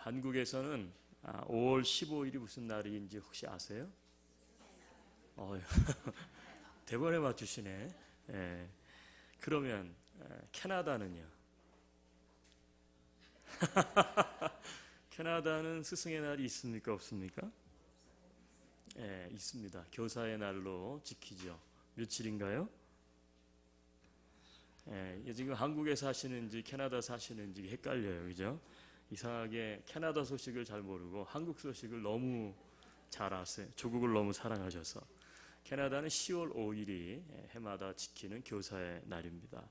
한국에서는 5월 15일이 무슨 날인지 혹시 아세요? 대번에 맞추시네. 예. 그러면 캐나다는요? 캐나다는 스승의 날이 있습니까? 없습니까? 예, 있습니다. 교사의 날로 지키죠. 며칠인가요? 예, 지금 한국에 사시는지 캐나다 사시는지 헷갈려요. 그죠? 이상하게 캐나다 소식을 잘 모르고 한국 소식을 너무 잘 아세요. 조국을 너무 사랑하셔서. 캐나다는 10월 5일이 해마다 지키는 교사의 날입니다.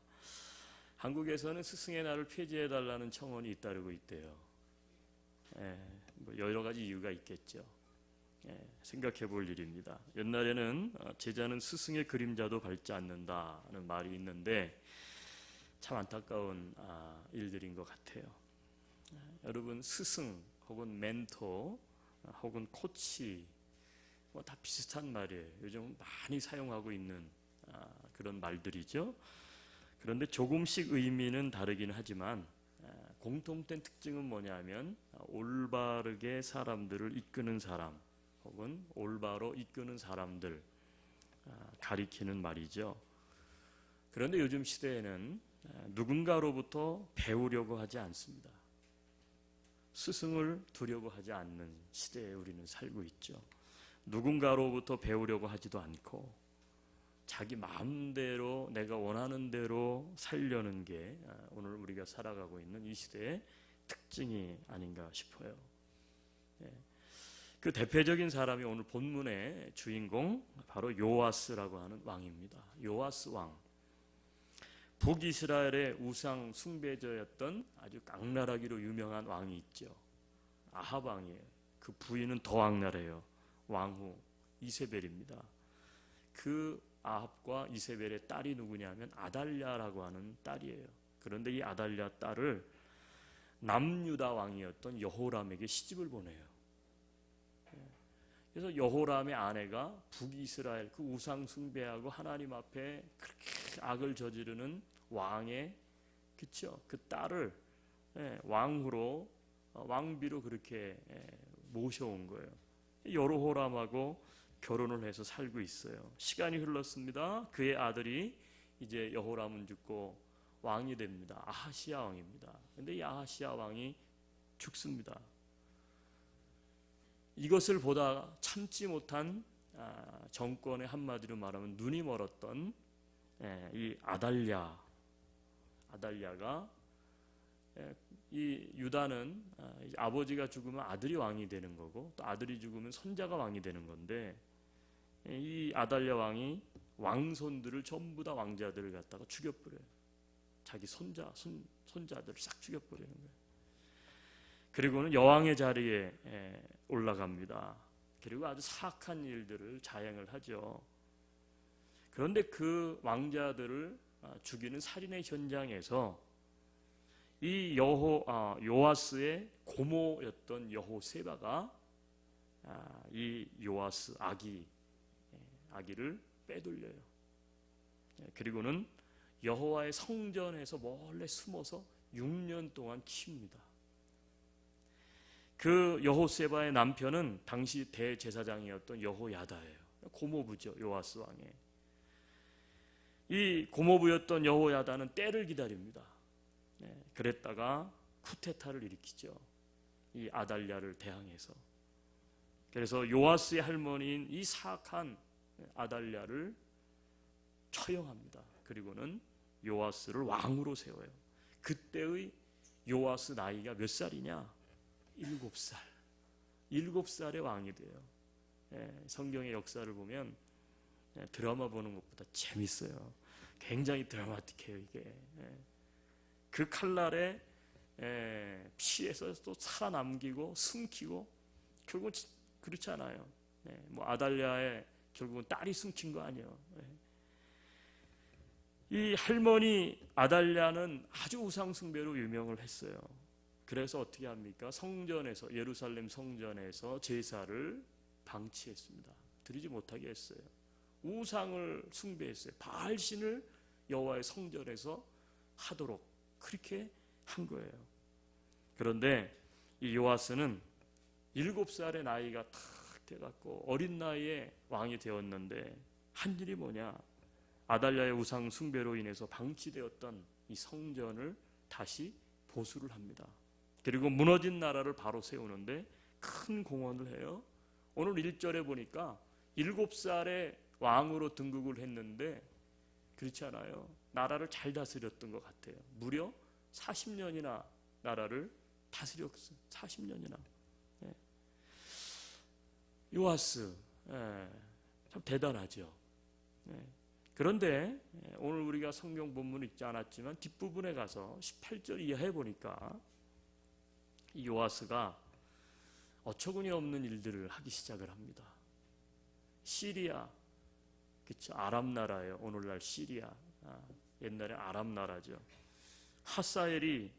한국에서는 스승의 날을 폐지해달라는 청원이 잇따르고 있대요. 뭐 여러 가지 이유가 있겠죠. 생각해 볼 일입니다. 옛날에는 제자는 스승의 그림자도 밟지 않는다는 말이 있는데 참 안타까운 일들인 것 같아요. 여러분, 스승 혹은 멘토 혹은 코치 뭐 다 비슷한 말이에요. 요즘 많이 사용하고 있는 그런 말들이죠. 그런데 조금씩 의미는 다르긴 하지만 공통된 특징은 뭐냐면 올바르게 사람들을 이끄는 사람 혹은 올바로 이끄는 사람들 가리키는 말이죠. 그런데 요즘 시대에는 누군가로부터 배우려고 하지 않습니다. 스승을 두려고 하지 않는 시대에 우리는 살고 있죠. 누군가로부터 배우려고 하지도 않고 자기 마음대로 내가 원하는 대로 살려는 게 오늘 우리가 살아가고 있는 이 시대의 특징이 아닌가 싶어요. 그 대표적인 사람이 오늘 본문의 주인공 바로 요아스라고 하는 왕입니다. 요아스 왕. 북이스라엘의 우상 숭배자였던 아주 악랄하기로 유명한 왕이 있죠. 아합 왕이에요. 그 부인은 더 악랄해요. 왕후 이세벨입니다. 그 아합과 이세벨의 딸이 누구냐면 아달랴라고 하는 딸이에요. 그런데 이 아달랴 딸을 남유다 왕이었던 여호람에게 시집을 보내요. 그래서 여호람의 아내가 북이스라엘 그 우상 숭배하고 하나님 앞에 그렇게 악을 저지르는 왕의 그쵸? 그 딸을 왕후로 왕비로 그렇게 모셔온 거예요. 여로호람하고 결혼을 해서 살고 있어요. 시간이 흘렀습니다. 그의 아들이 이제 여호람은 죽고 왕이 됩니다. 아하시야 왕입니다. 그런데 이 아하시야 왕이 죽습니다. 이것을 보다 참지 못한 정권의 한마디로 말하면 눈이 멀었던 이 아달랴가 이 유다는 아버지가 죽으면 아들이 왕이 되는 거고 또 아들이 죽으면 손자가 왕이 되는 건데 이 아달랴 왕이 왕손들을 전부 다 왕자들을 갖다가 죽여버려요. 자기 손자들을 싹 죽여버리는 거예요. 그리고는 여왕의 자리에 올라갑니다. 그리고 아주 사악한 일들을 자행을 하죠. 그런데 그 왕자들을 죽이는 살인의 현장에서 이 요아스의 고모였던 여호세바가 이 요아스 아기를 빼돌려요. 그리고는 여호와의 성전에서 몰래 숨어서 6년 동안 키웁니다. 그 여호세바의 남편은 당시 대제사장이었던 여호야다예요. 고모부죠. 요아스 왕의. 이 고모부였던 여호야다는 때를 기다립니다. 그랬다가 쿠데타를 일으키죠. 이 아달랴를 대항해서. 그래서 요아스의 할머니인 이 사악한 아달랴를 처형합니다. 그리고는 요아스를 왕으로 세워요. 그때의 요아스 나이가 몇 살이냐? 7살. 7살의 왕이 돼요. 성경의 역사를 보면 드라마 보는 것보다 재밌어요. 굉장히 드라마틱해요, 이게. 그 칼날에 피해서 또 살아남기고 숨기고 결국은 그렇지 않아요. 뭐 아달랴의 결국은 딸이 숨긴 거 아니에요. 이 할머니 아달랴는 아주 우상숭배로 유명을 했어요. 그래서 어떻게 합니까? 성전에서 예루살렘 성전에서 제사를 방치했습니다. 드리지 못하게 했어요. 우상을 숭배했어요. 바알신을 여호와의 성전에서 하도록 그렇게 한 거예요. 그런데 이 요아스는 7살의 나이가 탁 돼갖고 어린 나이에 왕이 되었는데 한 일이 뭐냐? 아달랴의 우상 숭배로 인해서 방치되었던 이 성전을 다시 보수를 합니다. 그리고 무너진 나라를 바로 세우는데 큰 공헌을 해요. 오늘 1절에 보니까 7살에 왕으로 등극을 했는데 그렇지 않아요. 나라를 잘 다스렸던 것 같아요. 무려 40년이나 나라를 다스렸어요. 40년이나. 예. 요아스, 참 대단하죠. 예. 그런데 오늘 우리가 성경 본문 읽지 않았지만 뒷부분에 가서 18절 이하에 보니까 이 요아스가 어처구니 없는 일들을 하기 시작을 합니다. 시리아, 그쵸? 아람 나라예요. 오늘날 시리아. 옛날에 아람 나라죠. 하사엘이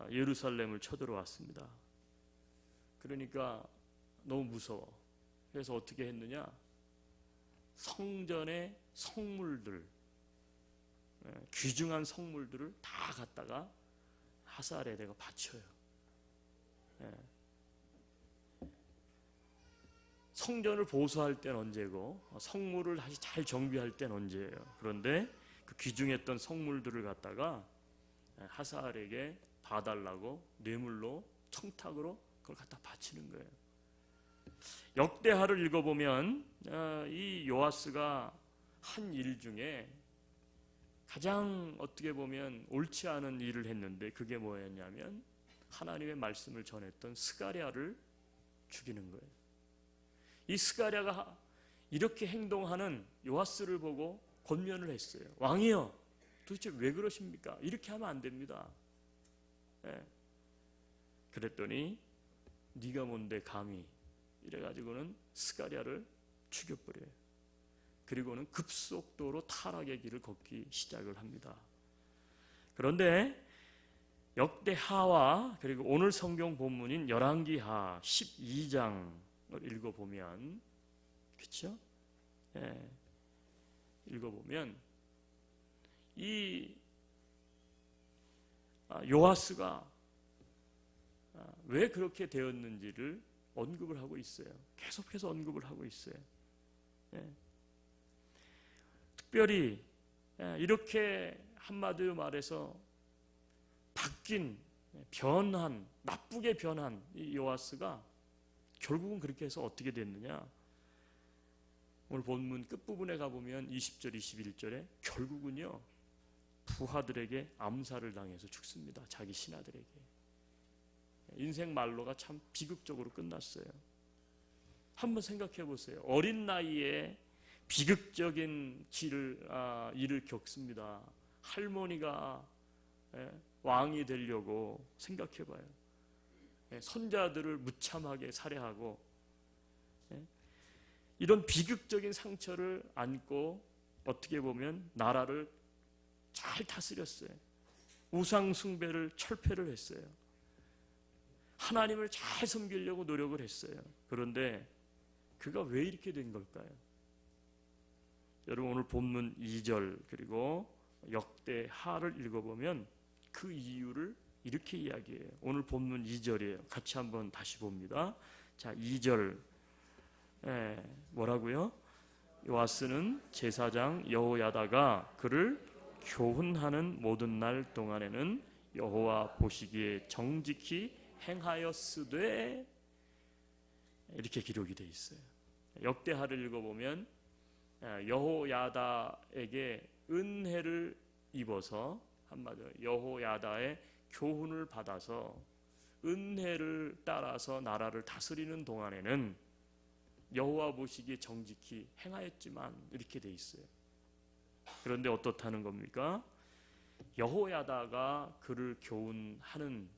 예루살렘을 쳐들어왔습니다. 그러니까 너무 무서워. 그래서 어떻게 했느냐? 성전의 성물들, 귀중한 성물들을 다 갖다가 하사엘에다가 바쳐요. 성전을 보수할 땐 언제고 성물을 다시 잘 정비할 땐 언제예요. 그런데 그 귀중했던 성물들을 갖다가 하사엘에게 봐달라고 뇌물로 청탁으로 그걸 갖다 바치는 거예요. 역대하를 읽어보면 이 요아스가 한 일 중에 가장 어떻게 보면 옳지 않은 일을 했는데 그게 뭐였냐면 하나님의 말씀을 전했던 스가랴를 죽이는 거예요. 이 스가랴가 이렇게 행동하는 요아스를 보고 권면을 했어요. 왕이여, 도대체 왜 그러십니까? 이렇게 하면 안 됩니다. 그랬더니 네가 뭔데 감히 이래가지고는 스가랴를 죽여버려요. 그리고는 급속도로 타락의 길을 걷기 시작을 합니다. 그런데 역대하와 그리고 오늘 성경 본문인 열왕기하 12장을 읽어보면, 그렇죠? 읽어보면 이 요아스가 왜 그렇게 되었는지를 언급을 하고 있어요. 계속해서 언급을 하고 있어요. 특별히 이렇게 한마디로 말해서 바뀐, 변한, 나쁘게 변한 이 요아스가 결국은 그렇게 해서 어떻게 됐느냐? 오늘 본문 끝부분에 가보면 20절, 21절에 결국은요 부하들에게 암살을 당해서 죽습니다. 자기 신하들에게. 인생 말로가 참 비극적으로 끝났어요. 한번 생각해 보세요. 어린 나이에 비극적인 일을 겪습니다. 할머니가 왕이 되려고 생각해 봐요. 손자들을 무참하게 살해하고 이런 비극적인 상처를 안고 어떻게 보면 나라를 잘 다스렸어요. 우상 숭배를 철폐를 했어요. 하나님을 잘 섬기려고 노력을 했어요. 그런데 그가 왜 이렇게 된 걸까요? 여러분 오늘 본문 2절 그리고 역대하를 읽어보면 그 이유를 이렇게 이야기해요. 오늘 본문 2절이에요. 같이 한번 다시 봅니다. 자, 2절 뭐라고요? 요아스는 제사장 여호야다가 그를 교훈하는 모든 날 동안에는 여호와 보시기에 정직히 행하였으되 이렇게 기록이 되어 있어요. 역대하를 읽어보면 여호야다에게 은혜를 입어서 한마디로 여호야다의 교훈을 받아서 은혜를 따라서 나라를 다스리는 동안에는 여호와 보시기에 정직히 행하였지만 이렇게 돼 있어요. 그런데 어떻다는 겁니까? 여호야다가 그를 교훈하는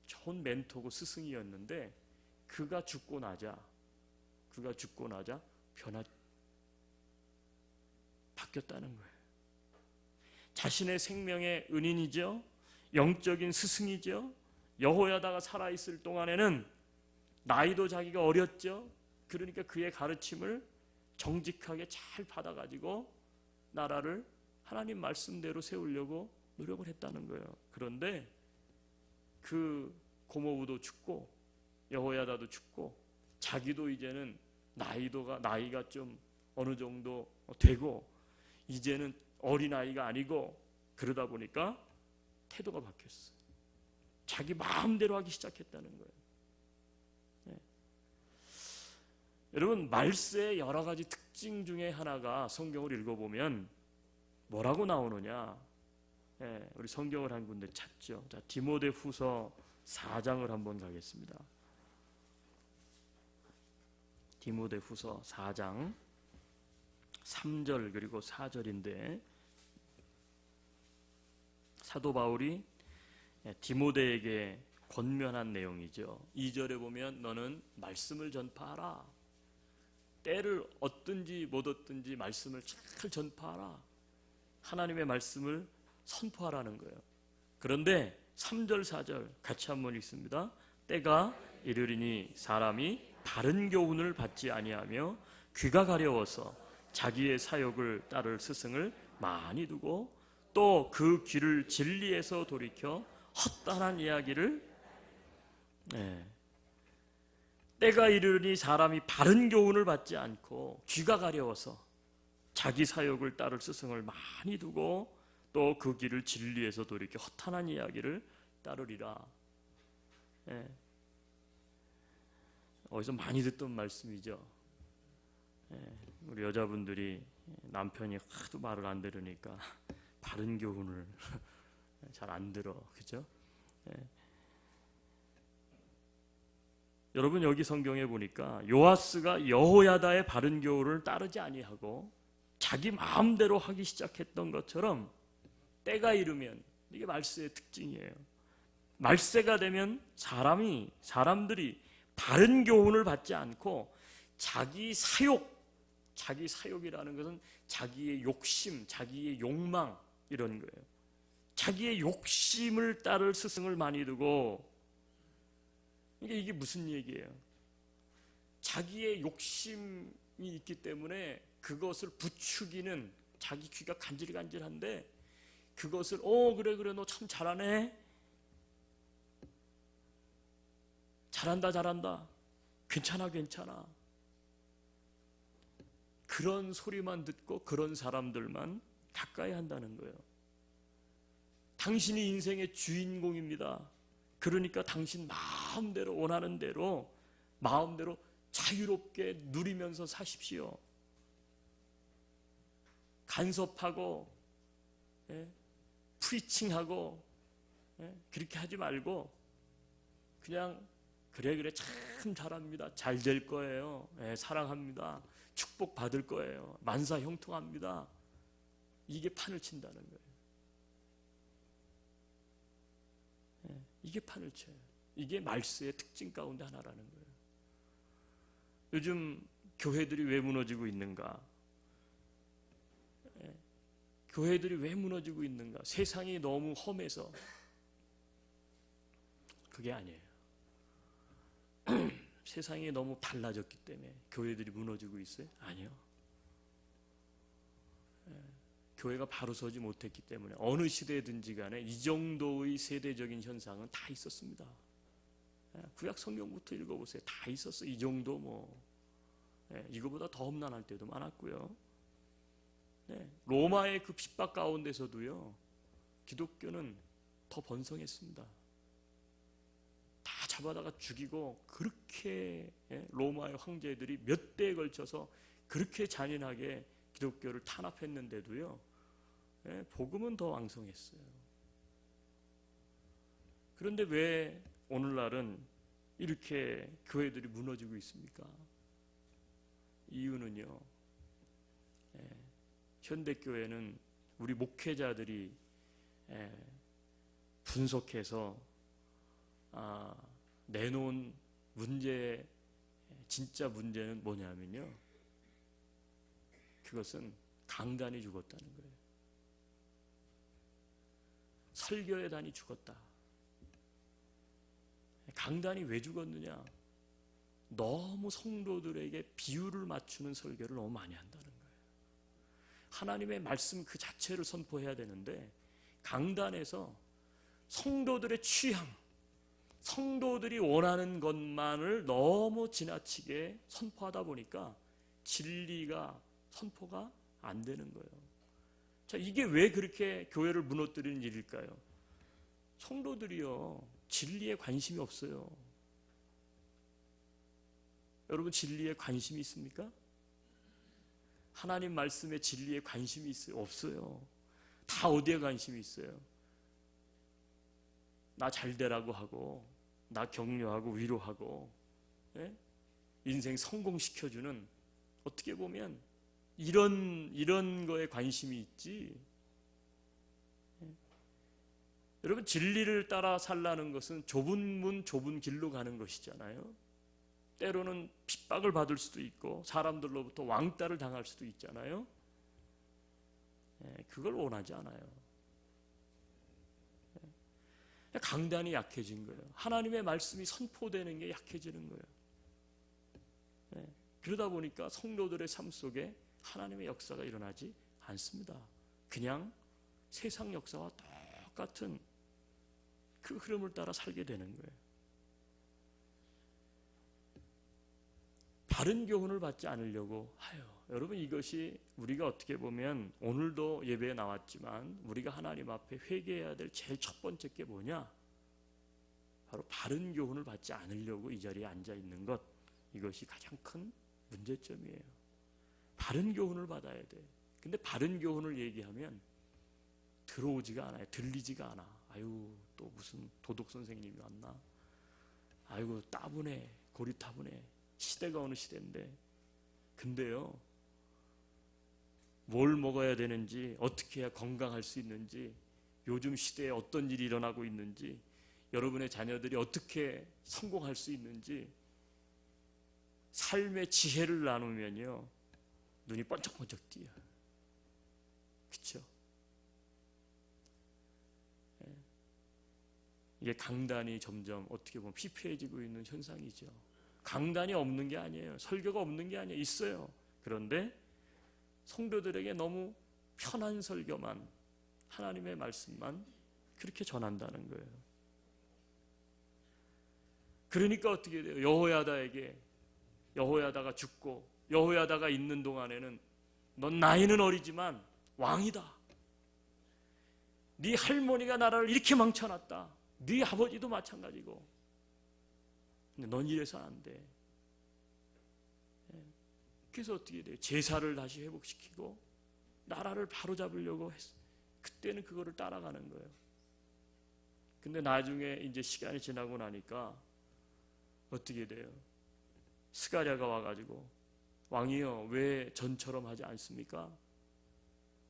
좋은 멘토고 스승이었는데 그가 죽고 나자 바뀌었다는 거예요. 자신의 생명의 은인이죠. 영적인 스승이죠. 여호야다가 살아있을 동안에는 나이도 자기가 어렸죠. 그러니까 그의 가르침을 정직하게 잘 받아가지고 나라를 하나님 말씀대로 세우려고 노력을 했다는 거예요. 그런데 그 고모부도 죽고 여호야다도 죽고 자기도 이제는 나이가 좀 어느 정도 되고 이제는 어린아이가 아니고 그러다 보니까 태도가 바뀌었어요. 자기 마음대로 하기 시작했다는 거예요. 네. 여러분, 말세의 여러 가지 특징 중에 하나가 성경을 읽어보면 뭐라고 나오느냐? 네, 우리 성경을 한 군데 찾죠. 자, 디모데후서 4장을 한번 가겠습니다. 디모데후서 4장 3절 그리고 4절인데 사도 바울이 디모데에게 권면한 내용이죠. 2절에 보면 너는 말씀을 전파하라. 때를 얻든지 못 얻든지 말씀을 잘 전파하라. 하나님의 말씀을 선포하라는 거예요. 그런데 3절 4절 같이 한번 읽습니다. 때가 이르리니 사람이 바른 교훈을 받지 아니하며 귀가 가려워서 자기의 사욕을 따를 스승을 많이 두고 또 그 귀를 진리에서 돌이켜 헛단한 이야기를 때가 이르니 사람이 바른 교훈을 받지 않고 귀가 가려워서 자기 사욕을 따를 스승을 많이 두고 또 그 길을 진리에서 돌이켜 허탄한 이야기를 따르리라. 어디서 많이 듣던 말씀이죠. 우리 여자분들이 남편이 하도 말을 안 들으니까 바른 교훈을 잘 안 들어, 그죠? 여러분, 여기 성경에 보니까 요아스가 여호야다의 바른 교훈을 따르지 아니하고 자기 마음대로 하기 시작했던 것처럼 때가 이르면, 이게 말세의 특징이에요. 말세가 되면 사람들이 바른 교훈을 받지 않고 자기 사욕이라는 것은 자기의 욕심, 자기의 욕망 이런 거예요. 자기의 욕심을 따를 스승을 많이 두고, 이게 무슨 얘기예요? 자기의 욕심이 있기 때문에 그것을 부추기는, 자기 귀가 간질간질한데 그것을 그래 너 참 잘하네, 잘한다, 괜찮아, 그런 소리만 듣고 그런 사람들만 가까이 한다는 거예요. 당신이 인생의 주인공입니다. 그러니까 당신 마음대로, 원하는 대로 마음대로 자유롭게 누리면서 사십시오. 간섭하고 프리칭하고 그렇게 하지 말고 그냥 그래 참 잘합니다, 잘 될 거예요, 사랑합니다, 축복 받을 거예요, 만사 형통합니다, 이게 판을 친다는 거예요. 이게 판을 쳐요. 이게 말세의 특징 가운데 하나라는 거예요. 요즘 교회들이 왜 무너지고 있는가? 교회들이 왜 무너지고 있는가? 세상이 너무 험해서. 그게 아니에요. 세상이 너무 달라졌기 때문에 교회들이 무너지고 있어요? 아니요. 교회가 바로 서지 못했기 때문에 어느 시대든지 간에 이 정도의 세대적인 현상은 다 있었습니다. 구약 성경부터 읽어보세요. 다 있었어. 이 정도 이거보다 더 험난할 때도 많았고요. 로마의 그 핍박 가운데서도요, 기독교는 더 번성했습니다. 다 잡아다가 죽이고, 그렇게 로마의 황제들이 몇 대에 걸쳐서 그렇게 잔인하게 기독교를 탄압했는데도요, 복음은 더 왕성했어요. 그런데 왜 오늘날은 이렇게 교회들이 무너지고 있습니까? 이유는요, 현대교회는 우리 목회자들이 분석해서 내놓은 진짜 문제는 뭐냐면요, 그것은 강단이 죽었다는 거예요. 설교의 단이 죽었다. 강단이 왜 죽었느냐? 너무 성도들에게 비유를 맞추는 설교를 너무 많이 한다는 거예요. 하나님의 말씀 그 자체를 선포해야 되는데 강단에서 성도들의 취향, 성도들이 원하는 것만을 너무 지나치게 선포하다 보니까 진리가 선포가 안 되는 거예요. 자, 이게 왜 그렇게 교회를 무너뜨리는 일일까요? 성도들이요, 진리에 관심이 없어요. 여러분, 진리에 관심이 있습니까? 하나님 말씀에 진리에 관심이 있어요? 없어요. 다 어디에 관심이 있어요? 나 잘되라고 하고, 나 격려하고 위로하고, 예? 인생 성공시켜주는, 어떻게 보면 이런 거에 관심이 있지. 예? 여러분, 진리를 따라 살라는 것은 좁은 문 좁은 길로 가는 것이잖아요. 때로는 핍박을 받을 수도 있고 사람들로부터 왕따를 당할 수도 있잖아요. 예, 그걸 원하지 않아요. 예, 강단이 약해진 거예요. 하나님의 말씀이 선포되는 게 약해지는 거예요. 예, 그러다 보니까 성도들의 삶 속에 하나님의 역사가 일어나지 않습니다. 그냥 세상 역사와 똑같은 그 흐름을 따라 살게 되는 거예요. 바른 교훈을 받지 않으려고 하여. 여러분, 이것이 우리가 어떻게 보면 오늘도 예배에 나왔지만 우리가 하나님 앞에 회개해야 될 제일 첫 번째 게 뭐냐? 바로 바른 교훈을 받지 않으려고 이 자리에 앉아 있는 것. 이것이 가장 큰 문제점이에요. 바른 교훈을 받아야 돼. 근데 바른 교훈을 얘기하면 들어오지가 않아요. 들리지가 않아. 아유, 또 무슨 도덕 선생님이 왔나? 아이고, 따분해. 고리타분해. 시대가 어느 시대인데. 근데요, 뭘 먹어야 되는지, 어떻게 해야 건강할 수 있는지, 요즘 시대에 어떤 일이 일어나고 있는지, 여러분의 자녀들이 어떻게 성공할 수 있는지, 삶의 지혜를 나누면요, 눈이 번쩍번쩍 띄어요. 그렇죠? 이게 강단이 점점 어떻게 보면 피폐해지고 있는 현상이죠. 강단이 없는 게 아니에요. 설교가 없는 게 아니에요. 있어요. 그런데 성도들에게 너무 편한 설교만, 하나님의 말씀만 그렇게 전한다는 거예요. 그러니까 어떻게 돼요? 여호야다가 죽고 여호야다가 있는 동안에는 넌 나이는 어리지만 왕이다. 네 할머니가 나라를 이렇게 망쳐놨다. 네 아버지도 마찬가지고. 근데 넌 이래서 안 돼. 그래서 어떻게 돼요? 제사를 다시 회복시키고 나라를 바로잡으려고 했어. 그때는 그거를 따라가는 거예요. 근데 나중에 이제 시간이 지나고 나니까 어떻게 돼요? 스가랴가 와가지고 왕이여, 왜 전처럼 하지 않습니까?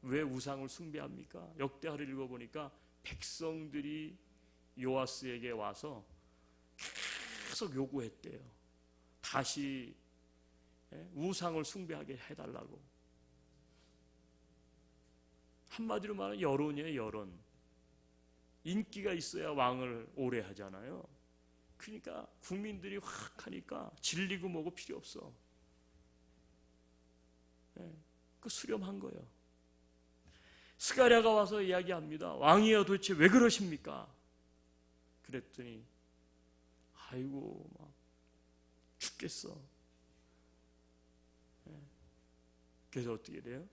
왜 우상을 숭배합니까? 역대하를 읽어보니까 백성들이 요아스에게 와서 계속 요구했대요. 다시 우상을 숭배하게 해달라고. 한마디로 말하면 여론이에요. 여론. 인기가 있어야 왕을 오래 하잖아요. 그러니까 국민들이 확 하니까 질리고 뭐고 필요 없어. 그 수렴한 거예요. 스가랴가 와서 이야기합니다. 왕이여, 도대체 왜 그러십니까? 그랬더니 아이고, 막 죽겠어. 그래서 어떻게 돼요?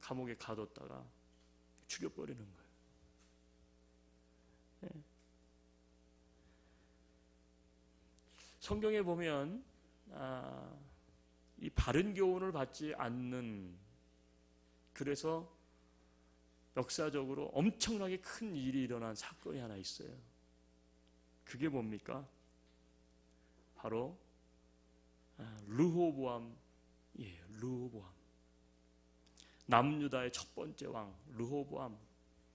감옥에 가뒀다가 죽여버리는 거예요. 성경에 보면 이 바른 교훈을 받지 않는, 그래서 역사적으로 엄청나게 큰 일이 일어난 사건이 하나 있어요. 그게 뭡니까? 바로 르호보암이에요. 르호보암. 남유다의 첫 번째 왕 르호보암.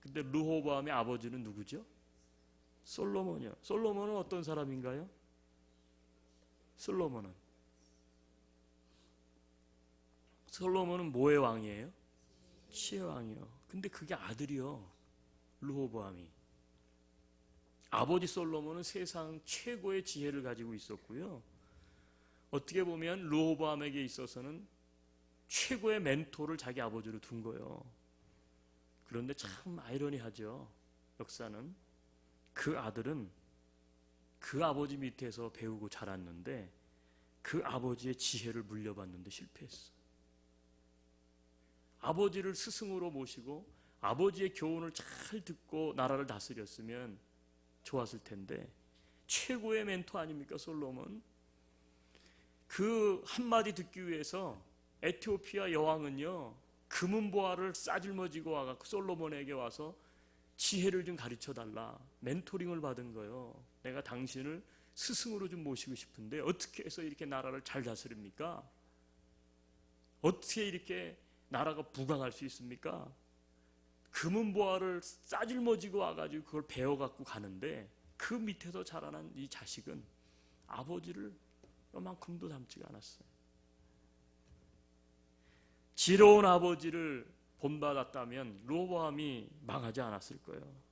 근데 르호보암의 아버지는 누구죠? 솔로몬이요. 솔로몬은 어떤 사람인가요? 솔로몬은 뭐의 왕이에요? 치의 왕이요. 근데 그게 아들이요. 르호보암이. 아버지 솔로몬은 세상 최고의 지혜를 가지고 있었고요. 어떻게 보면 르호보암에게 있어서는 최고의 멘토를 자기 아버지로 둔 거예요. 그런데 참 아이러니하죠. 역사는. 그 아들은 그 아버지 밑에서 배우고 자랐는데 그 아버지의 지혜를 물려받는데 실패했어. 아버지를 스승으로 모시고 아버지의 교훈을 잘 듣고 나라를 다스렸으면 좋았을 텐데 최고의 멘토 아닙니까 솔로몬? 그 한마디 듣기 위해서 에티오피아 여왕은요 금은보화를 싸질머지고 와갖고 솔로몬에게 와서 지혜를 좀 가르쳐달라 멘토링을 받은 거예요. 내가 당신을 스승으로 좀 모시고 싶은데 어떻게 해서 이렇게 나라를 잘 다스립니까? 어떻게 이렇게 나라가 부강할 수 있습니까? 금은보화를 싸질머지고 와가지고 그걸 배워갖고 가는데 그 밑에서 자라난 이 자식은 아버지를 요만큼도 닮지가 않았어요. 지혜로운 아버지를 본받았다면 르호보암이 망하지 않았을 거예요.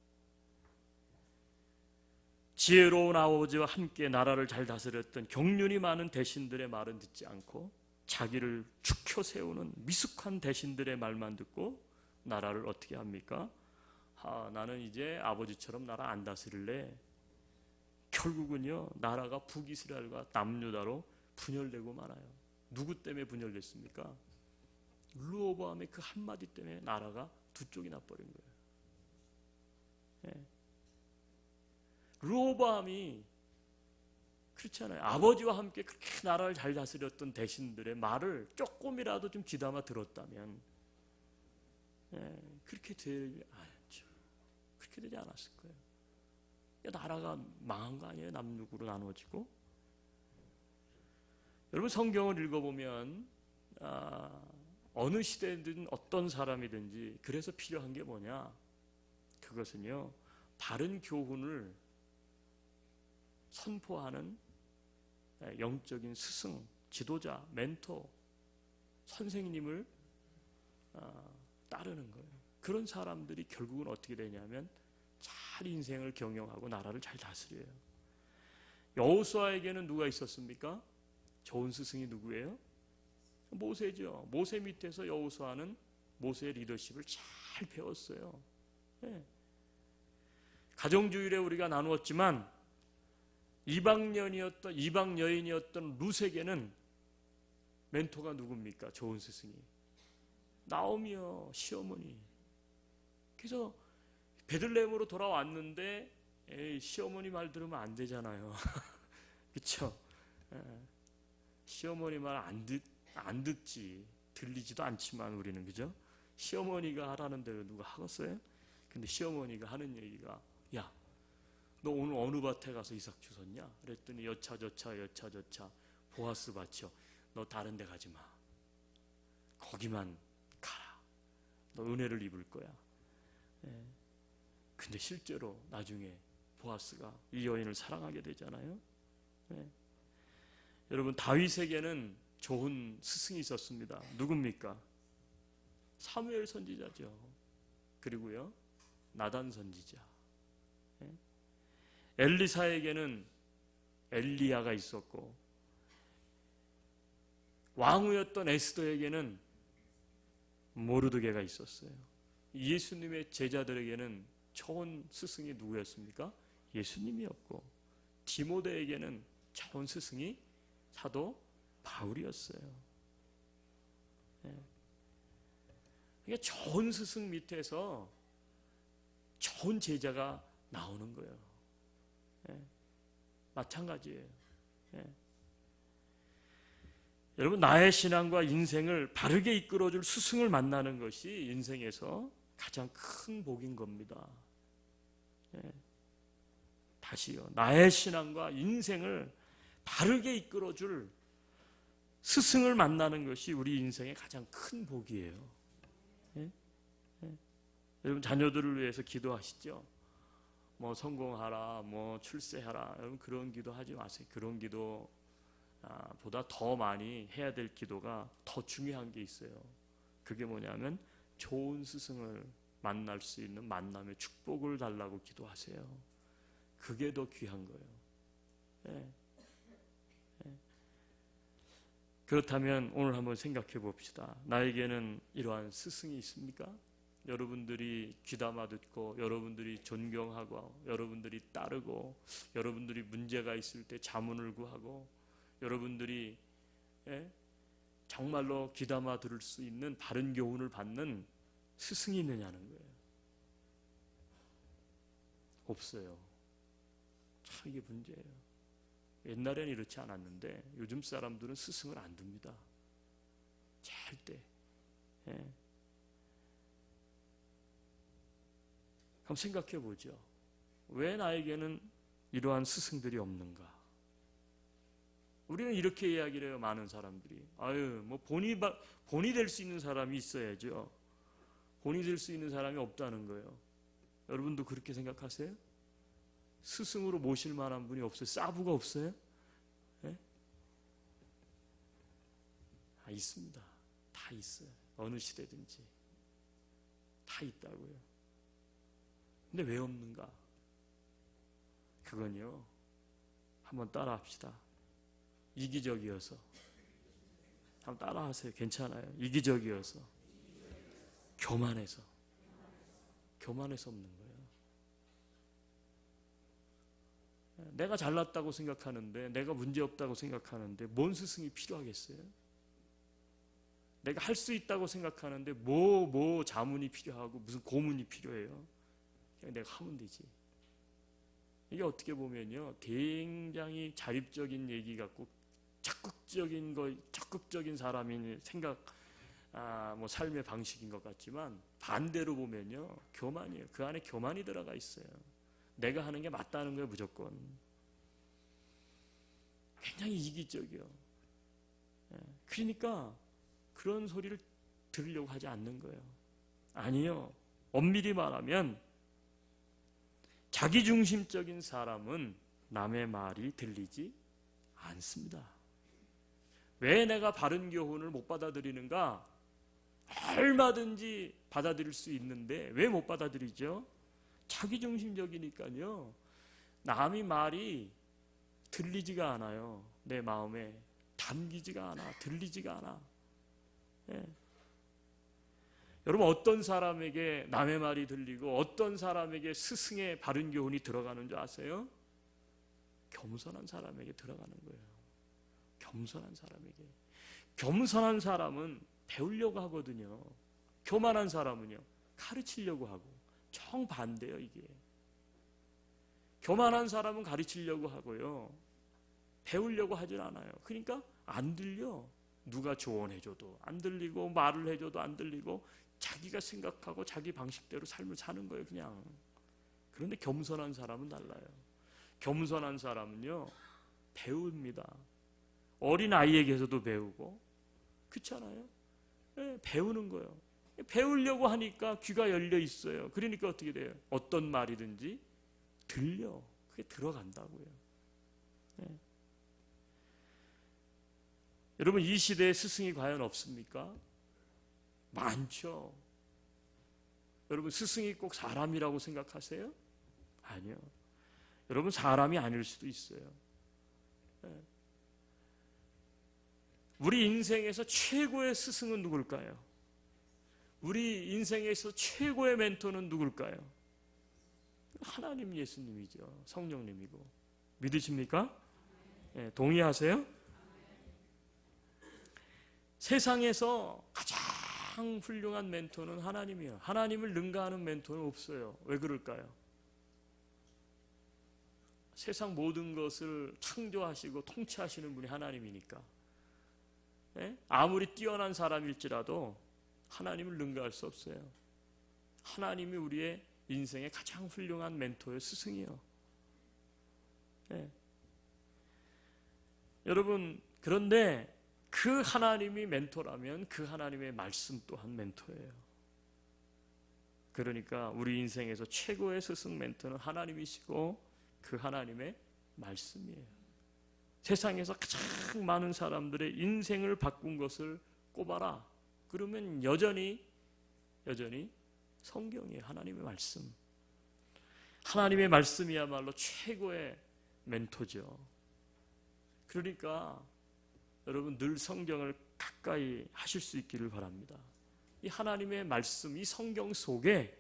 지혜로운 아버지와 함께 나라를 잘 다스렸던 경륜이 많은 대신들의 말은 듣지 않고 자기를 축혀 세우는 미숙한 대신들의 말만 듣고 나라를 어떻게 합니까? 나는 이제 아버지처럼 나라 안 다스릴래. 결국은요 나라가 북이스라엘과 남유다로 분열되고 말아요. 누구 때문에 분열됐습니까? 르호보암의 그 한마디 때문에 나라가 두 쪽이 나버린 거예요. 예. 르호보암이 그렇잖아요. 아버지와 함께 그렇게 나라를 잘 다스렸던 대신들의 말을 조금이라도 좀 귀담아 들었다면 그렇게 되지 않았죠. 그렇게 되지 않았을 거예요. 나라가 망한 거 아니에요? 남북으로 나눠지고. 여러분 성경을 읽어보면 어느 시대든 어떤 사람이든지 그래서 필요한 게 뭐냐? 그것은요 바른 교훈을 선포하는 영적인 스승, 지도자, 멘토, 선생님을 따르는 거예요. 그런 사람들이 결국은 어떻게 되냐면 잘 인생을 경영하고 나라를 잘 다스려요. 여호수아에게는 누가 있었습니까? 좋은 스승이 누구예요? 모세죠. 모세 밑에서 여호수아는 모세의 리더십을 잘 배웠어요. 네. 가정주일에 우리가 나누었지만 이방 여인이었던 룻에게는 멘토가 누굽니까? 좋은 스승이 나오미요, 시어머니. 그래서 베들레헴으로 돌아왔는데 시어머니 말 들으면 안 되잖아요. 그렇죠? 시어머니 말 안 듣지. 들리지도 않지만 우리는 그죠? 시어머니가 하라는 대로 누가 하겠어요? 근데 시어머니가 하는 얘기가 야, 너 오늘 어느 밭에 가서 이삭 주웠냐? 그랬더니 여차저차 보아스 밭이요. 너 다른 데 가지 마. 거기만 가라. 너 은혜를 입을 거야. 근데 실제로 나중에 보아스가 이 여인을 사랑하게 되잖아요. 여러분 다윗에게는 좋은 스승이 있었습니다. 누굽니까? 사무엘 선지자죠. 그리고요 나단 선지자. 엘리사에게는 엘리야가 있었고 왕후였던 에스더에게는 모르드게가 있었어요. 예수님의 제자들에게는 좋은 스승이 누구였습니까? 예수님이었고 디모데에게는 좋은 스승이 사도 바울이었어요. 그러니까 좋은 스승 밑에서 좋은 제자가 나오는 거예요. 마찬가지예요. 여러분 나의 신앙과 인생을 바르게 이끌어줄 스승을 만나는 것이 인생에서 가장 큰 복인 겁니다. 다시요. 나의 신앙과 인생을 바르게 이끌어줄 스승을 만나는 것이 우리 인생의 가장 큰 복이에요. 여러분 자녀들을 위해서 기도하시죠. 뭐 성공하라, 뭐 출세하라. 여러분 그런 기도 하지 마세요. 그런 기도 보다 더 많이 해야 될 기도가 더 중요한 게 있어요. 그게 뭐냐면 좋은 스승을 만날 수 있는 만남의 축복을 달라고 기도하세요. 그게 더 귀한 거예요. 그렇다면 오늘 한번 생각해 봅시다. 나에게는 이러한 스승이 있습니까? 여러분들이 귀담아 듣고 여러분들이 존경하고 여러분들이 따르고 여러분들이 문제가 있을 때 자문을 구하고 여러분들이 정말로 귀담아 들을 수 있는 바른 교훈을 받는 스승이 있느냐는 거예요. 없어요. 참 이게 문제예요. 옛날에는 이렇지 않았는데 요즘 사람들은 스승을 안 둡니다. 절대. 그럼 생각해 보죠. 왜 나에게는 이러한 스승들이 없는가? 우리는 이렇게 이야기를 해요. 많은 사람들이. 뭐 본이 될 수 있는 사람이 있어야죠. 본이 될 수 있는 사람이 없다는 거예요. 여러분도 그렇게 생각하세요? 스승으로 모실 만한 분이 없어요? 사부가 없어요? 있습니다. 다 있어요. 어느 시대든지 다 있다고요. 근데 왜 없는가? 그건요, 한번 따라 합시다. 이기적이어서. 한번 따라 하세요. 괜찮아요. 이기적이어서. 교만해서 없는 거예요. 내가 잘났다고 생각하는데, 내가 문제없다고 생각하는데 뭔 스승이 필요하겠어요? 내가 할 수 있다고 생각하는데 뭐 자문이 필요하고 무슨 고문이 필요해요? 그냥 내가 하면 되지. 이게 어떻게 보면요, 굉장히 자립적인 얘기 같고 적극적인 사람이 뭐 삶의 방식인 것 같지만 반대로 보면요, 교만이에요. 그 안에 교만이 들어가 있어요. 내가 하는 게 맞다는 거예요, 무조건. 굉장히 이기적이요. 그러니까 그런 소리를 들으려고 하지 않는 거예요. 아니요. 엄밀히 말하면 자기중심적인 사람은 남의 말이 들리지 않습니다. 왜 내가 바른 교훈을 못 받아들이는가? 얼마든지 받아들일 수 있는데 왜 못 받아들이죠? 자기중심적이니까요. 남의 말이 들리지가 않아요. 내 마음에 담기지가 않아. 들리지가 않아. 여러분, 어떤 사람에게 남의 말이 들리고 어떤 사람에게 스승의 바른 교훈이 들어가는 줄 아세요? 겸손한 사람에게 들어가는 거예요. 겸손한 사람에게. 겸손한 사람은 배우려고 하거든요. 교만한 사람은요, 가르치려고 하고. 정반대예요, 이게. 교만한 사람은 가르치려고 하고요, 배우려고 하질 않아요. 그러니까 안 들려. 누가 조언해줘도 안 들리고, 말을 해줘도 안 들리고, 자기가 생각하고 자기 방식대로 삶을 사는 거예요, 그냥. 그런데 겸손한 사람은 달라요. 겸손한 사람은요, 배웁니다. 어린 아이에게서도 배우고, 그렇잖아요? 배우는 거예요. 배우려고 하니까 귀가 열려 있어요. 그러니까 어떻게 돼요? 어떤 말이든지 들려. 그게 들어간다고요. 여러분, 이 시대에 스승이 과연 없습니까? 많죠. 여러분, 스승이 꼭 사람이라고 생각하세요? 아니요. 여러분, 사람이 아닐 수도 있어요. 우리 인생에서 최고의 스승은 누굴까요? 우리 인생에서 최고의 멘토는 누굴까요? 하나님, 예수님이죠. 성령님이고. 믿으십니까? 동의하세요? 세상에서 가장 훌륭한 멘토는 하나님이에요. 하나님을 능가하는 멘토는 없어요. 왜 그럴까요? 세상 모든 것을 창조하시고 통치하시는 분이 하나님이니까. 아무리 뛰어난 사람일지라도 하나님을 능가할 수 없어요. 하나님이 우리의 인생의 가장 훌륭한 멘토예요. 스승이요. 여러분, 그런데 그 하나님이 멘토라면 그 하나님의 말씀 또한 멘토예요. 그러니까 우리 인생에서 최고의 스승 멘토는 하나님이시고 그 하나님의 말씀이에요. 세상에서 가장 많은 사람들의 인생을 바꾼 것을 꼽아라. 그러면 여전히 성경이에요. 하나님의 말씀. 하나님의 말씀이야말로 최고의 멘토죠. 그러니까 여러분, 늘 성경을 가까이 하실 수 있기를 바랍니다. 이 하나님의 말씀, 이 성경 속에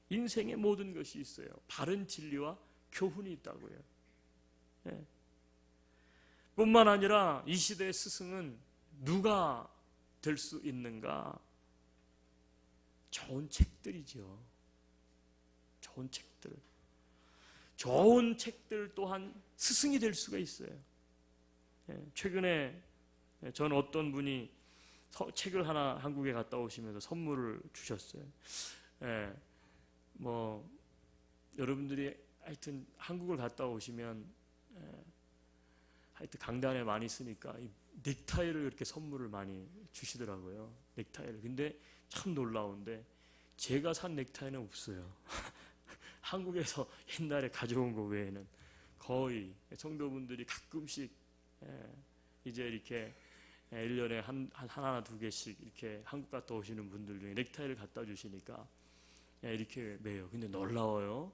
인생의 모든 것이 있어요. 바른 진리와 교훈이 있다고요. 예. 뿐만 아니라 이 시대의 스승은 누가 될 수 있는가? 좋은 책들이죠. 좋은 책들. 좋은 책들 또한 스승이 될 수가 있어요. 예. 최근에 전 어떤 분이 책을 하나 한국에 갔다 오시면서 선물을 주셨어요. 예. 뭐 여러분들이 하여튼 한국을 갔다 오시면 하여튼 강단에 많이 쓰니까 이 넥타이를 이렇게 선물을 많이 주시더라고요. 넥타이를. 근데 참 놀라운데 제가 산 넥타이는 없어요. 한국에서 옛날에 가져온 거 외에는 거의 성도분들이 가끔씩 이제 이렇게 1년에 하나 두 개씩 이렇게 한국 갔다 오시는 분들 중에 넥타이를 갖다 주시니까 이렇게 매요. 근데 놀라워요.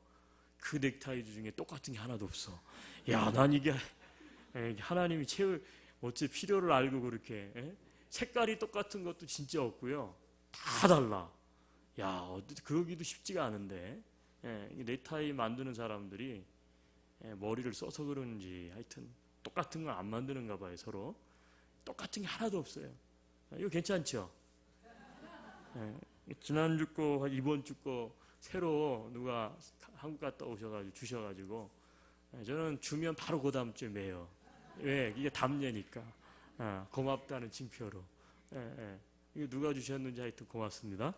그 넥타이 중에 똑같은 게 하나도 없어. 야, 난 이게 하나님이 어째 필요를 알고 그렇게 색깔이 똑같은 것도 진짜 없고요. 다 달라. 야, 그러기도 쉽지가 않은데 넥타이 만드는 사람들이 머리를 써서 그런지 하여튼 똑같은 걸 안 만드는가 봐요. 서로 똑같은 게 하나도 없어요. 이거 괜찮죠? 지난주 거 이번 주 거 새로 누가 한국 갔다 오셔가지고 주셔가지고 저는 주면 바로 그 다음 주에 매요. 왜? 이게 답례니까. 고맙다는 징표로. 이거 누가 주셨는지 하여튼 고맙습니다.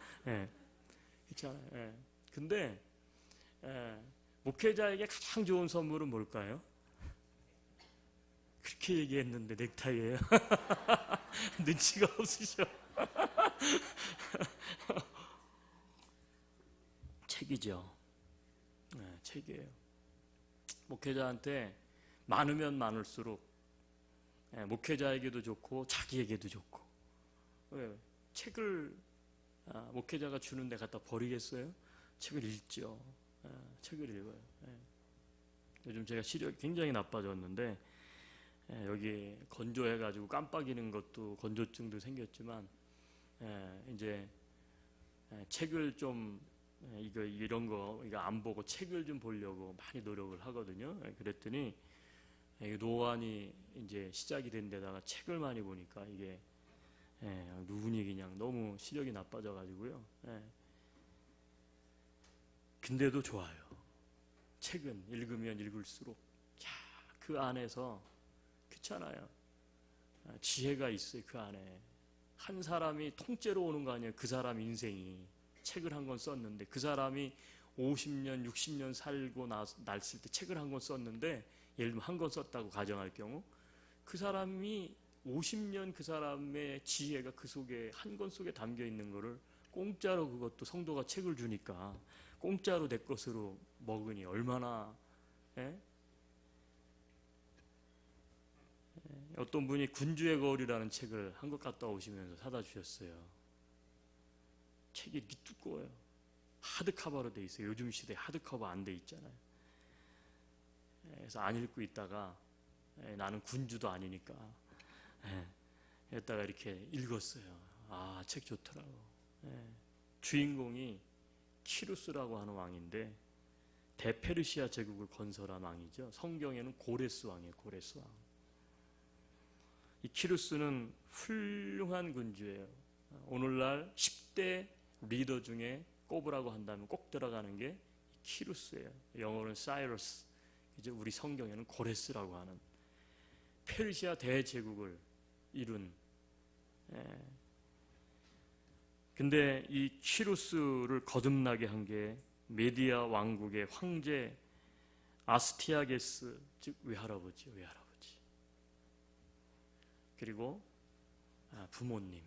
그렇잖아요. 근데 목회자에게 가장 좋은 선물은 뭘까요? 그렇게 얘기했는데 넥타이예요. 눈치가 없으셔. 책이죠. 책이에요. 목회자한테 많으면 많을수록 목회자에게도 좋고 자기에게도 좋고. 책을 목회자가 주는데 갖다 버리겠어요? 책을 읽죠. 책을 읽어요. 요즘 제가 시력이 굉장히 나빠졌는데 여기 건조해가지고 깜빡이는 것도 건조증도 생겼지만 이제 책을 좀 이런 거 이거 안 보고 책을 좀 보려고 많이 노력을 하거든요. 그랬더니 노안이 이제 시작이 된 데다가 책을 많이 보니까 이게 눈이 그냥 너무 시력이 나빠져가지고요. 근데도 좋아요. 책은 읽으면 읽을수록 그 안에서 그렇잖아요. 지혜가 있어요. 그 안에 한 사람이 통째로 오는 거 아니에요. 그 사람 인생이 책을 한 권 썼는데 그 사람이 50년, 60년 살고 났을 때 책을 한 권 썼는데 예를 들면 한 권 썼다고 가정할 경우 그 사람이 50년 그 사람의 지혜가 그 속에 한 권 속에 담겨 있는 거를 공짜로 그것도 성도가 책을 주니까 공짜로 내 것으로 먹으니 얼마나 어떤 분이 군주의 거울이라는 책을 한국 갔다 오시면서 사다 주셨어요. 책이 이렇게 두꺼워요. 하드커버로 돼 있어요. 요즘 시대에 하드커버 안 돼 있잖아요. 그래서 안 읽고 있다가 나는 군주도 아니니까 했다가 이렇게 읽었어요. 아, 책 좋더라고. 주인공이 키루스라고 하는 왕인데 대페르시아 제국을 건설한 왕이죠. 성경에는 고레스 왕이에요. 고레스 왕. 이 키루스는 훌륭한 군주예요. 오늘날 10대 리더 중에 꼽으라고 한다면 꼭 들어가는 게 키루스예요. 영어로는 사이러스. 이제 우리 성경에는 고레스라고 하는 페르시아 대제국을 이룬. 근데 이 키루스를 거듭나게 한 게 메디아 왕국의 황제 아스티아게스, 즉 외할아버지. 그리고 부모님.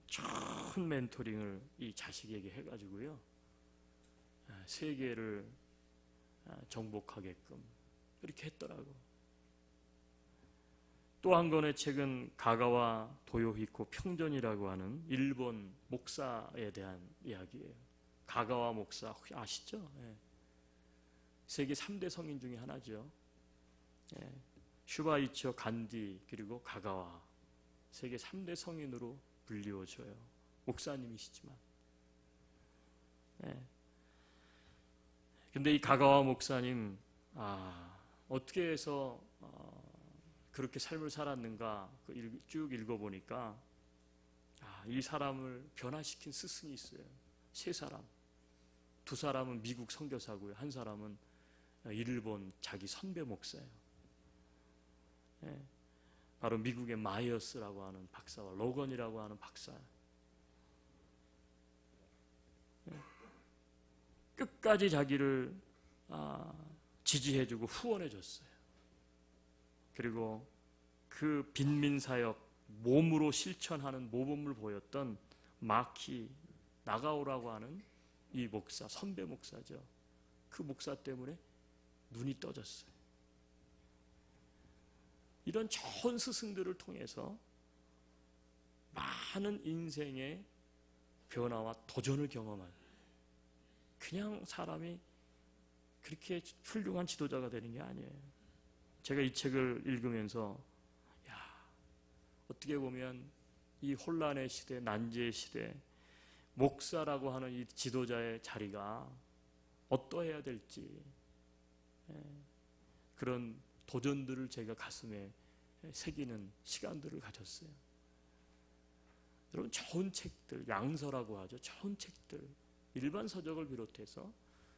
좋은 멘토링을 이 자식에게 해가지고요. 세계를 정복하게끔 그렇게 했더라고. 또 한 권의 책은 가가와 도요히코 평전이라고 하는 일본 목사에 대한 이야기예요. 가가와 목사 혹시 아시죠? 세계 3대 성인 중에 하나죠. 슈바이처 간디 그리고 가가와 세계 3대 성인으로 불리워져요. 목사님이시지만. 네. 근데 이 가가와 목사님, 어떻게 해서 그렇게 삶을 살았는가 쭉 읽어보니까 이 사람을 변화시킨 스승이 있어요. 세 사람. 두 사람은 미국 선교사고요. 한 사람은 일본 자기 선배 목사예요. 네. 바로 미국의 마이어스라고 하는 박사와 로건이라고 하는 박사. 네. 끝까지 자기를 지지해주고 후원해줬어요. 그리고 그 빈민사역 몸으로 실천하는 모범을 보였던 마키 나가오라고 하는 이 목사, 선배 목사죠. 그 목사 때문에 눈이 떠졌어요. 이런 좋은 스승들을 통해서 많은 인생의 변화와 도전을 경험한, 그냥 사람이 그렇게 훌륭한 지도자가 되는 게 아니에요. 제가 이 책을 읽으면서 어떻게 보면 이 혼란의 시대, 난제의 시대, 목사라고 하는 이 지도자의 자리가 어떠해야 될지, 그런 도전들을 제가 가슴에 새기는 시간들을 가졌어요. 여러분, 좋은 책들, 양서라고 하죠. 좋은 책들, 일반 서적을 비롯해서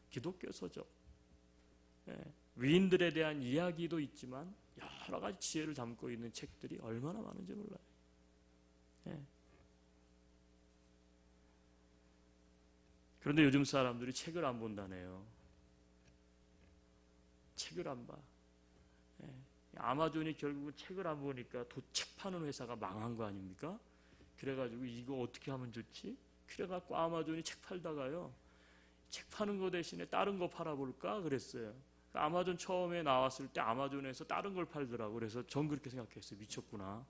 기독교 서적, 위인들에 대한 이야기도 있지만 여러 가지 지혜를 담고 있는 책들이 얼마나 많은지 몰라요. 그런데 요즘 사람들이 책을 안 본다네요. 책을 안 봐. 아마존이 결국은 책을 안 보니까 책 파는 회사가 망한 거 아닙니까? 그래가지고 이거 어떻게 하면 좋지? 그래갖고 아마존이 책 팔다가요, 책 파는 거 대신에 다른 거 팔아볼까 그랬어요. 아마존 처음에 나왔을 때 아마존에서 다른 걸 팔더라고. 그래서 전 그렇게 생각했어요. 미쳤구나.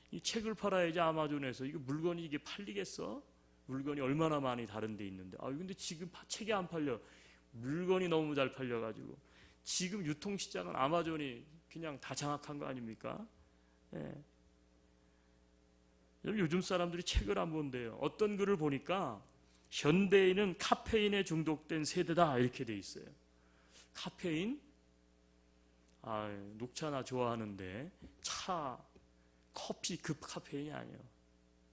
이 책을 팔아야지 아마존에서. 이거 물건이 이게 팔리겠어? 물건이 얼마나 많이 다른 데 있는데. 근데 지금 책이 안 팔려. 물건이 너무 잘 팔려가지고. 지금 유통시장은 아마존이 그냥 다 장악한 거 아닙니까? 요즘 사람들이 책을 안 본대요. 어떤 글을 보니까 현대인은 카페인에 중독된 세대다 이렇게 돼 있어요. 카페인? 녹차나 좋아하는데 차, 커피 그 카페인이 아니에요.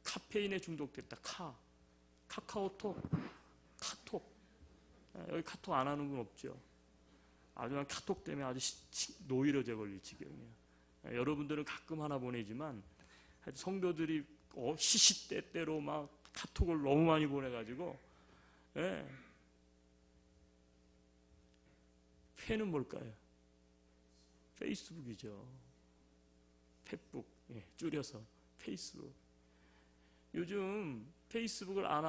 카페인에 중독됐다. 카카오톡, 카톡. 여기 카톡 안 하는 건 없죠. 아주 카톡 때문에 아주 노이로제 걸릴 지경이에요. 여러분들은 가끔 하나 보내지만 성도들이 시시때때로 막 카톡을 너무 많이 보내가지고, 페는 뭘까요? 페이스북이죠. 펫북, 줄여서 페이스북. 요즘 페이스북을 안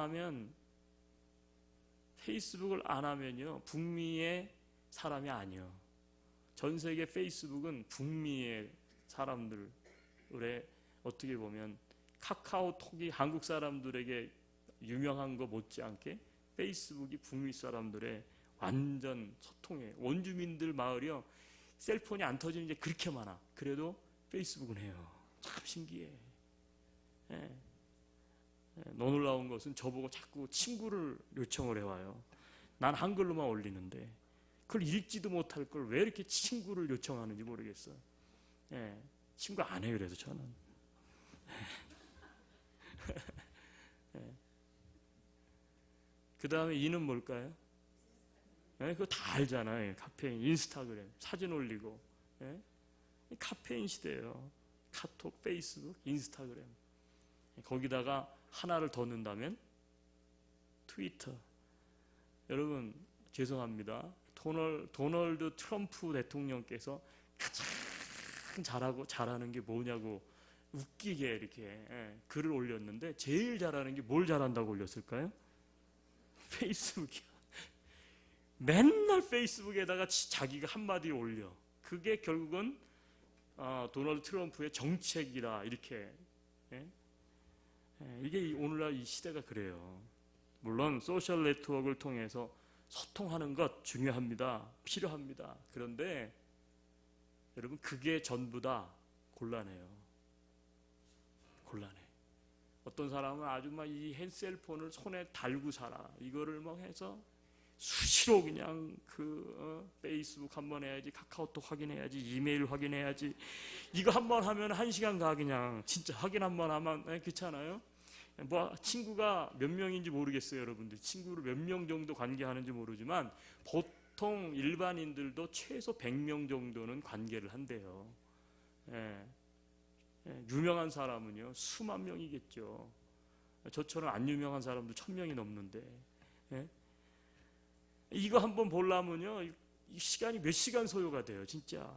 하면요, 북미의 사람이 아니요. 전 세계 페이스북은 북미의 사람들의, 어떻게 보면 카카오톡이 한국 사람들에게 유명한 거 못지않게 페이스북이 북미 사람들의 완전 소통해. 원주민들 마을이요, 셀폰이 안 터지는 게 그렇게 많아. 그래도 페이스북은 해요. 참 신기해. 놀라운 것은 저보고 자꾸 친구를 요청을 해와요. 난 한글로만 올리는데 그걸 읽지도 못할 걸 왜 이렇게 친구를 요청하는지 모르겠어요. 친구 안 해요. 그래서 저는 그 다음에 이는 뭘까요? 그거 다 알잖아요. 카페인, 인스타그램, 사진 올리고. 카페인 시대예요. 카톡, 페이스북, 인스타그램. 거기다가 하나를 더 넣는다면 트위터. 여러분 죄송합니다. 도널드 트럼프 대통령께서 가장 잘하는 게 뭐냐고 웃기게 이렇게 글을 올렸는데, 제일 잘하는 게 뭘 잘한다고 올렸을까요? 페이스북이야. 맨날 페이스북에다가 자기가 한마디 올려. 그게 결국은 도널드 트럼프의 정책이다 이렇게. 이게 오늘날 이 시대가 그래요. 물론 소셜 네트워크를 통해서 소통하는 것 중요합니다. 필요합니다. 그런데 여러분 그게 전부 다 곤란해요. 곤란해. 어떤 사람은 아주 막 이 핸드셀폰을 손에 달고 살아. 이거를 막 해서 수시로 그냥 페이스북 한번 해야지, 카카오톡 확인해야지, 이메일 확인해야지. 이거 한번 하면 1시간 가. 그냥 진짜 확인 한번 하면 그렇잖아요. 뭐 친구가 몇 명인지 모르겠어요, 여러분들. 친구를 몇 명 정도 관계하는지 모르지만 보통 일반인들도 최소 100명 정도는 관계를 한대요. 예. 유명한 사람은요 수만 명이겠죠. 저처럼 안 유명한 사람도 1000명이 넘는데, 예? 이거 한번 보려면요 이 시간이 몇 시간 소요가 돼요, 진짜.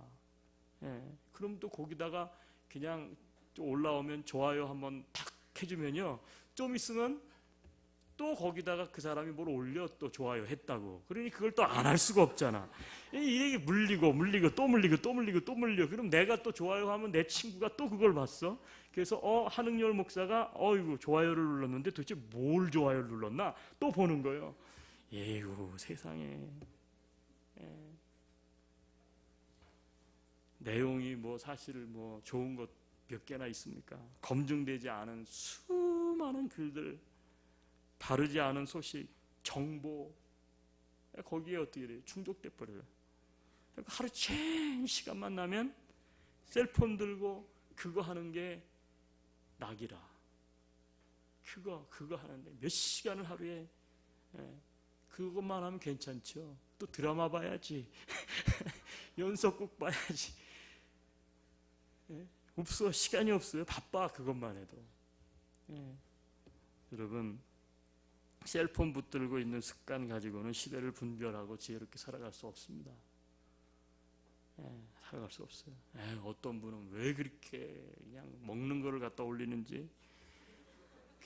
예. 그럼 또 거기다가 그냥 또 올라오면 좋아요 한번 탁 해주면요, 좀 있으면 또 거기다가 그 사람이 뭘 올려, 또 좋아요 했다고. 그러니 그걸 또 안 할 수가 없잖아. 이게 물리고 또 물려. 그럼 내가 또 좋아요 하면 내 친구가 또 그걸 봤어. 그래서 한흥열 목사가 어이구 좋아요를 눌렀는데 도대체 뭘 좋아요를 눌렀나 또 보는 거예요. 예유 세상에. 예. 내용이 뭐 사실 뭐 좋은 것 몇 개나 있습니까? 검증되지 않은 수많은 글들, 다르지 않은 소식, 정보, 거기에 어떻게 돼요? 중독돼 버려요. 그러니까 하루 종일 시간만 나면 셀폰 들고 그거 하는 게 낙이라. 그거 하는데 몇 시간을 하루에, 그것만 하면 괜찮죠. 또 드라마 봐야지. 연속극 봐야지. 없어, 시간이 없어요. 바빠, 그것만 해도. 여러분, 셀폰 붙들고 있는 습관 가지고는 시대를 분별하고 지혜롭게 살아갈 수 없습니다. 살아갈 수 없어요. 어떤 분은 왜 그렇게 그냥 먹는 거를 갖다 올리는지,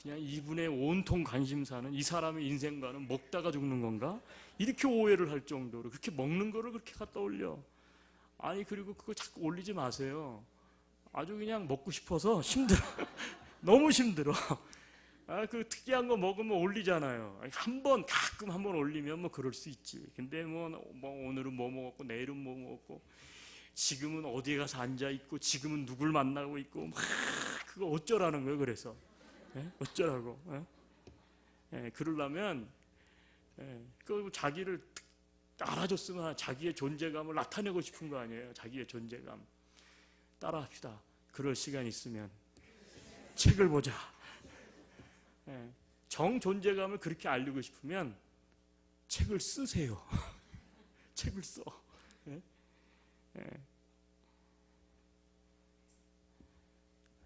그냥 이분의 온통 관심사는 이 사람의 인생과는 먹다가 죽는 건가? 이렇게 오해를 할 정도로 그렇게 먹는 거를 그렇게 갖다 올려. 아니, 그리고 그거 자꾸 올리지 마세요. 아주 그냥 먹고 싶어서 힘들어. 너무 힘들어. 그 특이한 거 먹으면 올리잖아요. 가끔 한 번 올리면 뭐 그럴 수 있지. 근데 뭐 오늘은 뭐 먹었고, 내일은 뭐 먹었고, 지금은 어디에 가서 앉아 있고, 지금은 누굴 만나고 있고, 막 그거 어쩌라는 거예요. 그래서 어쩌라고? 그러려면 그 자기를 알아줬으면 자기의 존재감을 나타내고 싶은 거 아니에요. 자기의 존재감. 따라합시다. 그럴 시간 있으면 책을 보자. 정 존재감을 그렇게 알리고 싶으면 책을 쓰세요. 책을 써.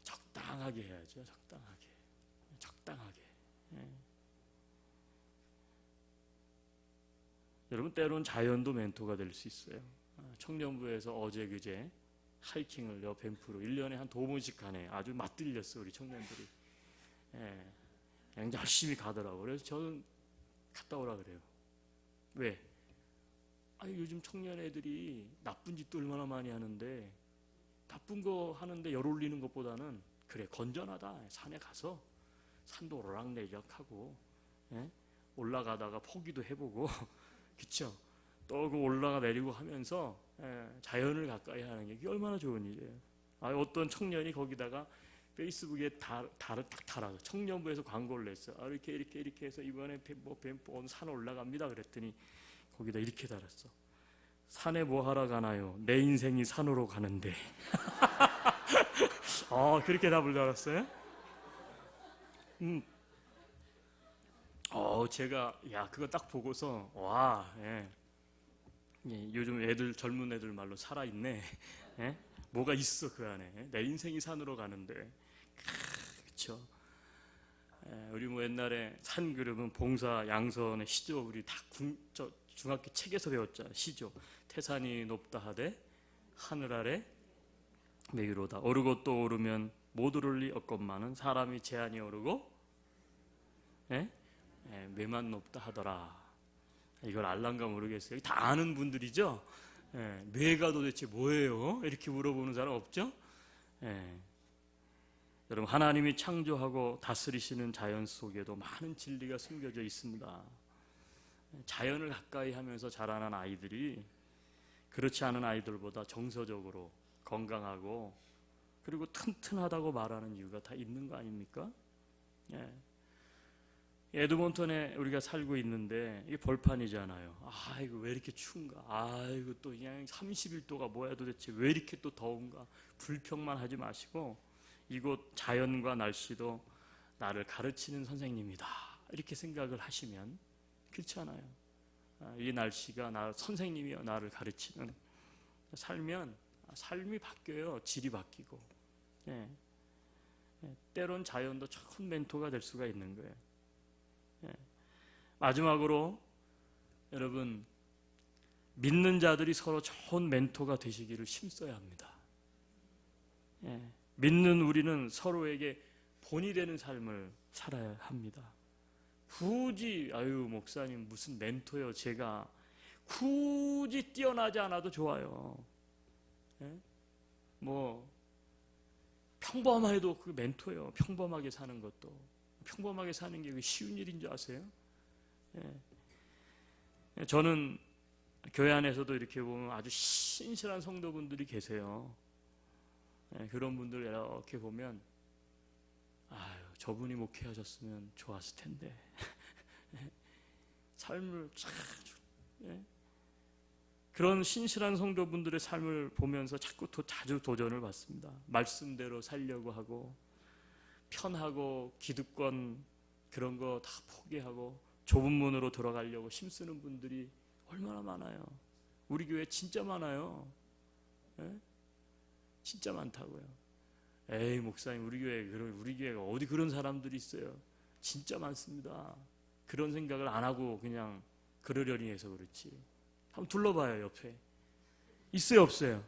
적당하게 해야죠. 적당하게. 여러분, 때로는 자연도 멘토가 될 수 있어요. 청년부에서 어제 그제 하이킹을 밴프로 1년에 한 2번씩 가네. 아주 맛들렸어, 우리 청년들이. 그냥 열심히 가더라고요. 그래서 저는 갔다 오라 그래요. 왜? 요즘 청년 애들이 나쁜 짓도 얼마나 많이 하는데, 나쁜 거 하는데 열 올리는 것보다는 그래, 건전하다. 산에 가서 산도 오르락내리락하고, 올라가다가 포기도 해보고, 그쵸? 또 그 올라가 내리고 하면서 자연을 가까이 하는 게 얼마나 좋은 일이에요. 어떤 청년이 거기다가 페이스북에 딱 달아서 청년부에서 광고를 냈어요. 이렇게 해서 이번에 뱀포 산 올라갑니다. 그랬더니 거기다 이렇게 달았어. 산에 뭐 하러 가나요? 내 인생이 산으로 가는데. 그렇게 답을 달았어요. 제가 그거 딱 보고서 요즘 젊은 애들 말로 살아있네. 뭐가 있어 그 안에. 내 인생이 산으로 가는데. 그렇죠. 우리 뭐 옛날에 산 그룹은 봉사 양선의 시조 우리 다 중학교 책에서 배웠잖아요. 시조. 태산이 높다 하되 하늘 아래 메이로다. 오르고 또 오르면 못 오를 리 없건만은 사람이 제한이 오르고 매만 높다 하더라. 이걸 알란가 모르겠어요. 다 아는 분들이죠. 뇌가 도대체 뭐예요? 이렇게 물어보는 사람 없죠? 여러분, 하나님이 창조하고 다스리시는 자연 속에도 많은 진리가 숨겨져 있습니다. 자연을 가까이 하면서 자라는 아이들이 그렇지 않은 아이들보다 정서적으로 건강하고 그리고 튼튼하다고 말하는 이유가 다 있는 거 아닙니까? 예. 에드몬턴에 우리가 살고 있는데 이게 벌판이잖아요. 아, 이거 왜 이렇게 추운가? 아, 이거 또 그냥 31도가 뭐야 도대체? 왜 이렇게 또 더운가? 불평만 하지 마시고 이곳 자연과 날씨도 나를 가르치는 선생님이다. 이렇게 생각을 하시면 그렇지 않아요. 이 날씨가 나 선생님이여 나를 가르치는 살면 삶이 바뀌어요. 질이 바뀌고. 예. 때론 자연도 좋은 멘토가 될 수가 있는 거예요. 예. 마지막으로 여러분 믿는 자들이 서로 좋은 멘토가 되시기를 힘써야 합니다. 예. 믿는 우리는 서로에게 본이 되는 삶을 살아야 합니다. 굳이 아유 목사님 무슨 멘토요 제가 굳이 뛰어나지 않아도 좋아요. 예? 뭐 평범해도 그 멘토예요. 평범하게 사는 것도 평범하게 사는 게 쉬운 일인 줄 아세요? 예. 저는 교회 안에서도 이렇게 보면 아주 신실한 성도분들이 계세요. 예, 그런 분들 이렇게 보면 아유 저분이 목회하셨으면 좋았을 텐데 삶을 참 예? 그런 신실한 성도분들의 삶을 보면서 자주 도전을 받습니다. 말씀대로 살려고 하고 편하고 기득권 그런 거 다 포기하고 좁은 문으로 들어가려고 힘쓰는 분들이 얼마나 많아요. 우리 교회 진짜 많아요. 예? 진짜 많다고요. 에이 목사님 우리 교회가 어디 그런 사람들이 있어요. 진짜 많습니다. 그런 생각을 안 하고 그냥 그러려니 해서 그렇지. 한번 둘러봐요. 옆에 있어요 없어요?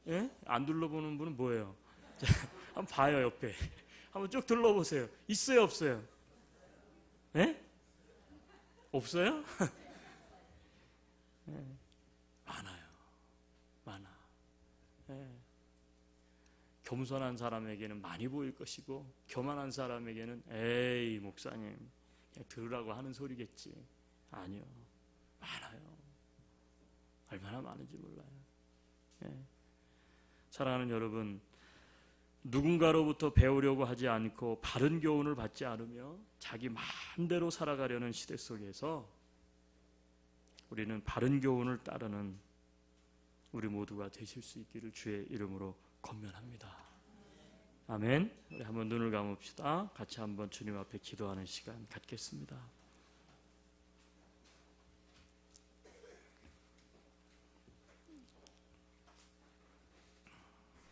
예? 안 둘러보는 분은 뭐예요? 한번 봐요. 옆에 한번 쭉 둘러보세요. 있어요 없어요? 예? 없어요? 예. 많아요. 많아. 예. 겸손한 사람에게는 많이 보일 것이고 교만한 사람에게는 에이 목사님 그냥 들으라고 하는 소리겠지. 아니요. 많아요. 얼마나 많은지 몰라요. 예. 사랑하는 여러분, 누군가로부터 배우려고 하지 않고 바른 교훈을 받지 않으며 자기 마음대로 살아가려는 시대 속에서 우리는 바른 교훈을 따르는 우리 모두가 되실 수 있기를 주의 이름으로 권면합니다. 아멘. 우리 한번 눈을 감읍시다. 같이 한번 주님 앞에 기도하는 시간 갖겠습니다.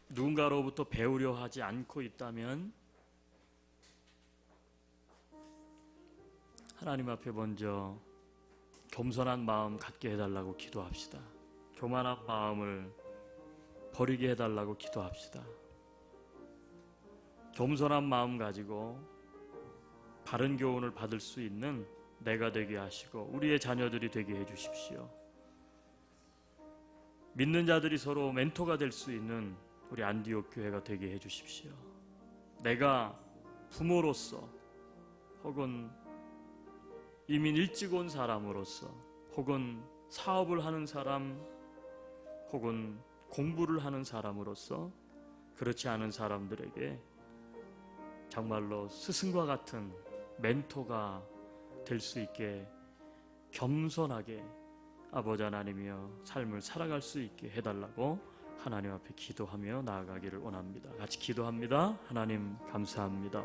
누군가로부터 배우려 하지 않고 있다면 하나님 앞에 먼저 겸손한 마음 갖게 해달라고 기도합시다. 교만한 마음을 버리게 해달라고 기도합시다. 겸손한 마음 가지고 바른 교훈을 받을 수 있는 내가 되게 하시고 우리의 자녀들이 되게 해주십시오. 믿는 자들이 서로 멘토가 될 수 있는 우리 안디옥 교회가 되게 해주십시오. 내가 부모로서 혹은 이민 일찍 온 사람으로서 혹은 사업을 하는 사람 혹은 공부를 하는 사람으로서 그렇지 않은 사람들에게 정말로 스승과 같은 멘토가 될 수 있게 겸손하게 아버지 하나님이여 삶을 살아갈 수 있게 해달라고 하나님 앞에 기도하며 나아가기를 원합니다. 같이 기도합니다. 하나님 감사합니다.